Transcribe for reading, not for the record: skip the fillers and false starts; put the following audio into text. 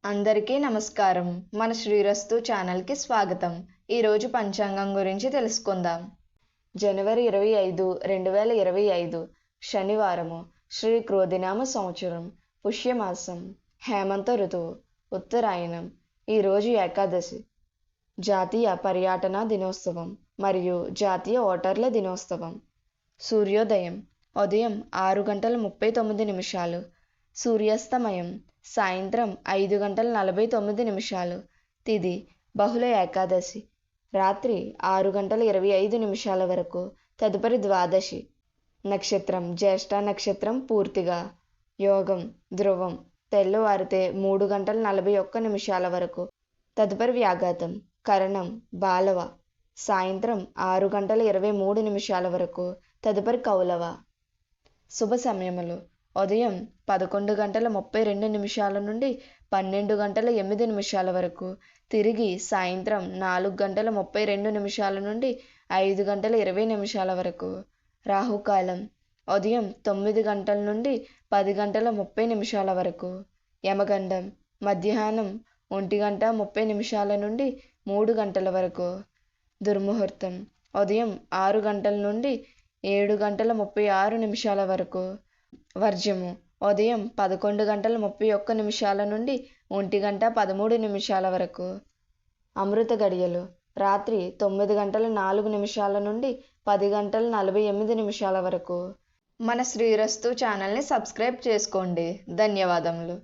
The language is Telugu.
అందరికీ నమస్కారం. మన శ్రీరస్తు ఛానల్కి స్వాగతం. ఈరోజు పంచాంగం గురించి తెలుసుకుందాం. జనవరి 25, 2025 శనివారము. శ్రీ క్రోధినామ సంవత్సరం, పుష్యమాసం, హేమంత ఋతువు, ఉత్తరాయణం. ఈరోజు ఏకాదశి. జాతీయ పర్యాటన దినోత్సవం మరియు జాతీయ ఓటర్ల దినోత్సవం. సూర్యోదయం ఉదయం 6:39. సూర్యాస్తమయం సాయంత్రం 5:49. తిథి బహుళ ఏకాదశి రాత్రి 6:25 వరకు, తదుపరి ద్వాదశి. నక్షత్రం జ్యేష్ఠ నక్షత్రం పూర్తిగా. యోగం ధ్రువం తెల్లవారితే 3:41 వరకు, తదుపరి వ్యాఘాతం. కరణం బాలవ సాయంత్రం 6:23 వరకు, తదుపరి కౌలవ. శుభ సమయములు ఉదయం 11:32 నుండి 12:08 వరకు, తిరిగి సాయంత్రం 4:32 నుండి 5:20 వరకు. రాహుకాలం ఉదయం 9 గంటల నుండి 10:30 వరకు. యమగండం మధ్యాహ్నం 1:30 నుండి 3 గంటల వరకు. దుర్ముహూర్తం ఉదయం 6 గంటల నుండి 7:36 వరకు. వర్జ్యము ఉదయం 11:31 నుండి 1:13 వరకు. అమృత గడియలు రాత్రి 9:04 నుండి 10:48 వరకు. మన శ్రీరస్తు ఛానల్ని సబ్స్క్రైబ్ చేసుకోండి. ధన్యవాదములు.